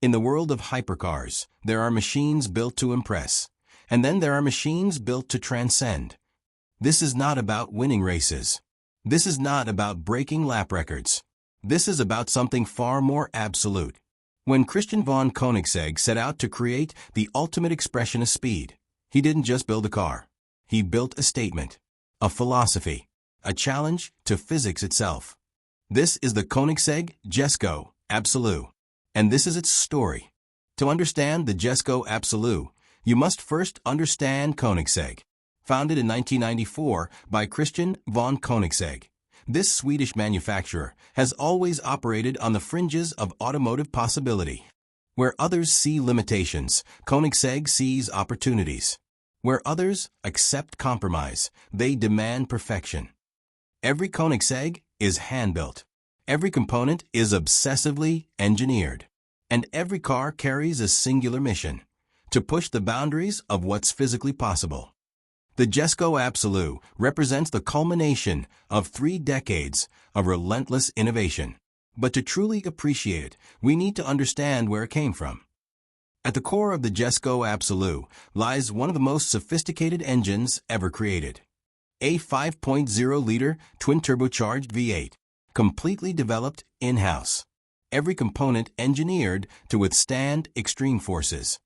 In the world of hypercars, there are machines built to impress, and then there are machines built to transcend. This is not about winning races. This is not about breaking lap records. This is about something far more absolute. When Christian von Koenigsegg set out to create the ultimate expression of speed, he didn't just build a car. He built a statement, a philosophy, a challenge to physics itself. This is the Koenigsegg Jesko Absolut, and this is its story. To understand the Jesko Absolut, you must first understand Koenigsegg. Founded in 1994 by Christian von Koenigsegg, this Swedish manufacturer has always operated on the fringes of automotive possibility. Where others see limitations, Koenigsegg sees opportunities. Where others accept compromise, they demand perfection. Every Koenigsegg is hand-built. Every component is obsessively engineered. And every car carries a singular mission: to push the boundaries of what's physically possible. The Jesko Absolut represents the culmination of 3 decades of relentless innovation. But to truly appreciate it, we need to understand where it came from. At the core of the Jesko Absolut lies one of the most sophisticated engines ever created. A 5.0-liter twin-turbocharged V8, completely developed in-house. Every component engineered to withstand extreme forces.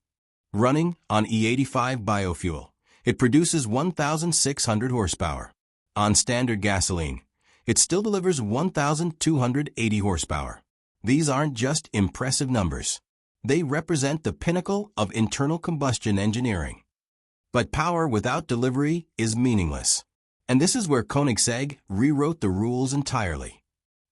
Running on E85 biofuel, it produces 1,600 horsepower. On standard gasoline, it still delivers 1,280 horsepower. These aren't just impressive numbers. They represent the pinnacle of internal combustion engineering. But power without delivery is meaningless. And this is where Koenigsegg rewrote the rules entirely.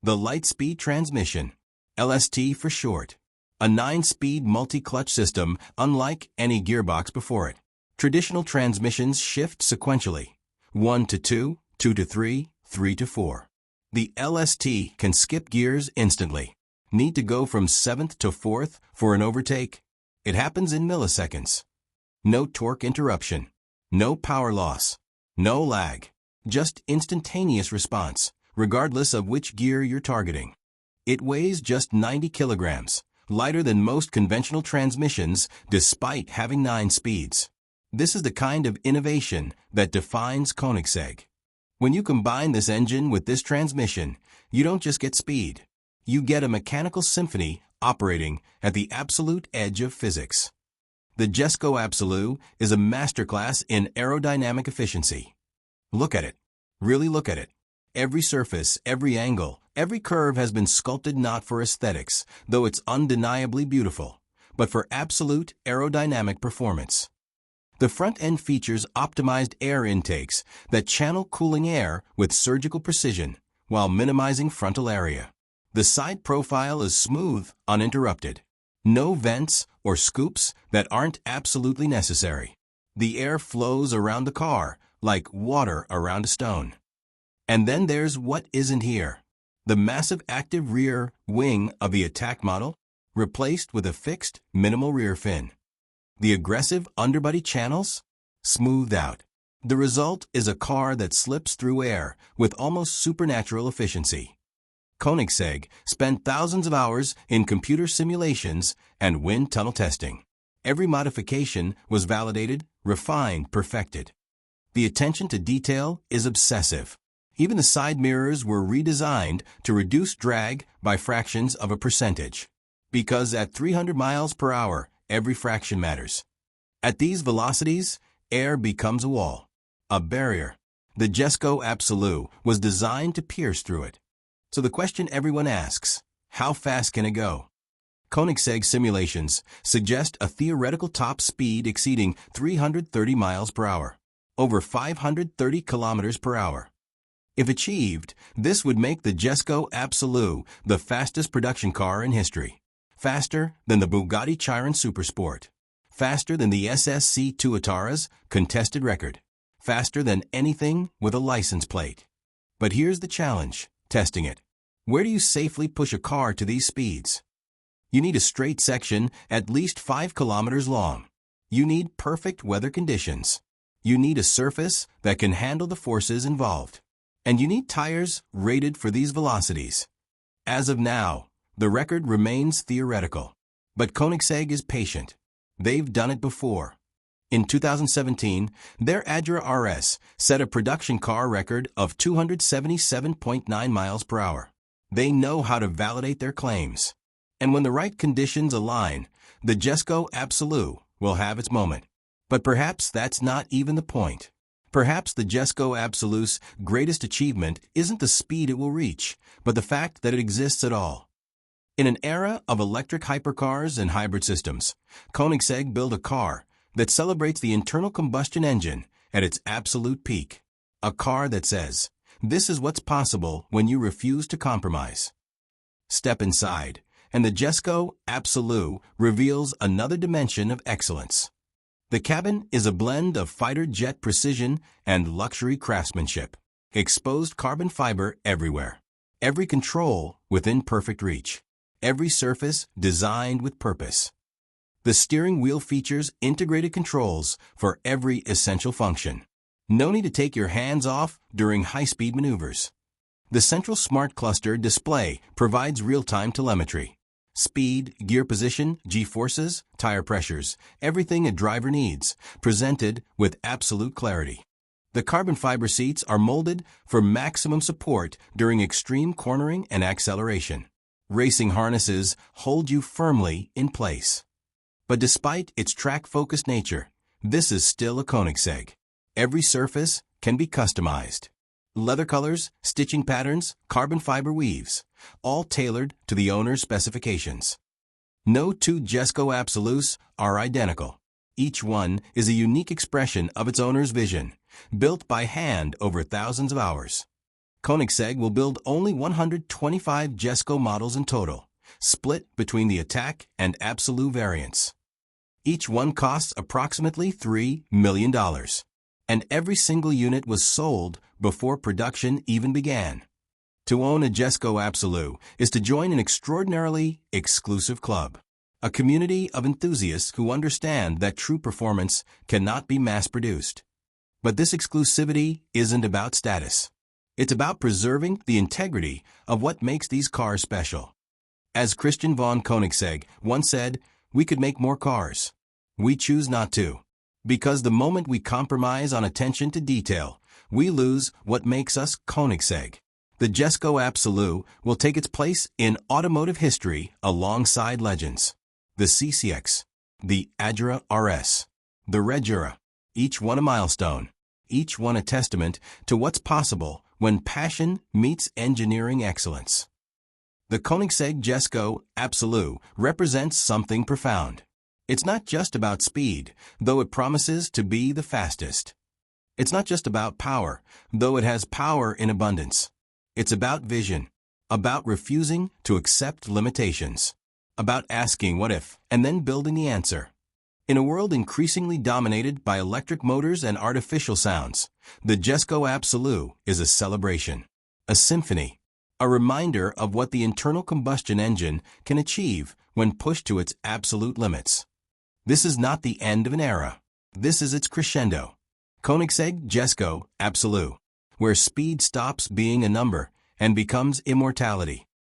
The light-speed transmission, LST for short, a 9-speed multi-clutch system unlike any gearbox before it. Traditional transmissions shift sequentially, 1 to 2, 2 to 3, 3 to 4. The LST can skip gears instantly. Need to go from 7th to 4th for an overtake? It happens in milliseconds. No torque interruption, no power loss, no lag, just instantaneous response, regardless of which gear you're targeting. It weighs just 90 kilograms, lighter than most conventional transmissions despite having 9 speeds. This is the kind of innovation that defines Koenigsegg. When you combine this engine with this transmission, you don't just get speed. You get a mechanical symphony operating at the absolute edge of physics. The Jesko Absolut is a masterclass in aerodynamic efficiency. Look at it. Really look at it. Every surface, every angle, every curve has been sculpted not for aesthetics, though it's undeniably beautiful, but for absolute aerodynamic performance. The front end features optimized air intakes that channel cooling air with surgical precision while minimizing frontal area. The side profile is smooth, uninterrupted. No vents or scoops that aren't absolutely necessary. The air flows around the car like water around a stone. And then there's what isn't here. The massive active rear wing of the attack model, replaced with a fixed, minimal rear fin. The aggressive underbody channels, smoothed out. The result is a car that slips through air with almost supernatural efficiency. Koenigsegg spent thousands of hours in computer simulations and wind tunnel testing. Every modification was validated, refined, perfected. The attention to detail is obsessive. Even the side mirrors were redesigned to reduce drag by fractions of a percentage. Because at 300 miles per hour, every fraction matters. At these velocities, air becomes a wall, a barrier. The Jesko Absolut was designed to pierce through it. So the question everyone asks, how fast can it go? Koenigsegg simulations suggest a theoretical top speed exceeding 330 miles per hour, over 530 kilometers per hour. If achieved, this would make the Jesko Absolut the fastest production car in history. Faster than the Bugatti Chiron Supersport. Faster than the SSC Tuatara's contested record. Faster than anything with a license plate. But here's the challenge, testing it. Where do you safely push a car to these speeds? You need a straight section at least 5 kilometers long. You need perfect weather conditions. You need a surface that can handle the forces involved. And you need tires rated for these velocities. As of now, the record remains theoretical. But Koenigsegg is patient. They've done it before. In 2017, their Adra RS set a production car record of 277.9 miles per hour. They know how to validate their claims. And when the right conditions align, the Jesko Absolut will have its moment. But perhaps that's not even the point. Perhaps the Jesko Absolut's greatest achievement isn't the speed it will reach, but the fact that it exists at all. In an era of electric hypercars and hybrid systems, Koenigsegg built a car that celebrates the internal combustion engine at its absolute peak. A car that says, this is what's possible when you refuse to compromise. Step inside, and the Jesko Absolut reveals another dimension of excellence. The cabin is a blend of fighter jet precision and luxury craftsmanship. Exposed carbon fiber everywhere. Every control within perfect reach. Every surface designed with purpose. The steering wheel features integrated controls for every essential function. No need to take your hands off during high-speed maneuvers. The central smart cluster display provides real-time telemetry. Speed, gear position, G-forces, tire pressures, everything a driver needs, presented with absolute clarity. The carbon fiber seats are molded for maximum support during extreme cornering and acceleration. Racing harnesses hold you firmly in place. But despite its track-focused nature, this is still a Koenigsegg. Every surface can be customized. Leather colors, stitching patterns, carbon fiber weaves, all tailored to the owner's specifications. No two Jesko Absoluts are identical. Each one is a unique expression of its owner's vision, built by hand over thousands of hours. Koenigsegg will build only 125 Jesko models in total, split between the Attack and Absolut variants. Each one costs approximately $3 million, and every single unit was sold before production even began. To own a Jesko Absolut is to join an extraordinarily exclusive club, a community of enthusiasts who understand that true performance cannot be mass-produced. But this exclusivity isn't about status. It's about preserving the integrity of what makes these cars special. As Christian von Koenigsegg once said, we could make more cars. We choose not to. Because the moment we compromise on attention to detail, we lose what makes us Koenigsegg. The Jesko Absolut will take its place in automotive history alongside legends. The CCX, the Adra RS, the Regura, each one a milestone, each one a testament to what's possible when passion meets engineering excellence. The Koenigsegg Jesko Absolut represents something profound. It's not just about speed, though it promises to be the fastest. It's not just about power, though it has power in abundance. It's about vision, about refusing to accept limitations, about asking what if, and then building the answer. In a world increasingly dominated by electric motors and artificial sounds, the Jesko Absolut is a celebration, a symphony, a reminder of what the internal combustion engine can achieve when pushed to its absolute limits. This is not the end of an era. This is its crescendo. Koenigsegg Jesko Absolut, where speed stops being a number and becomes immortality.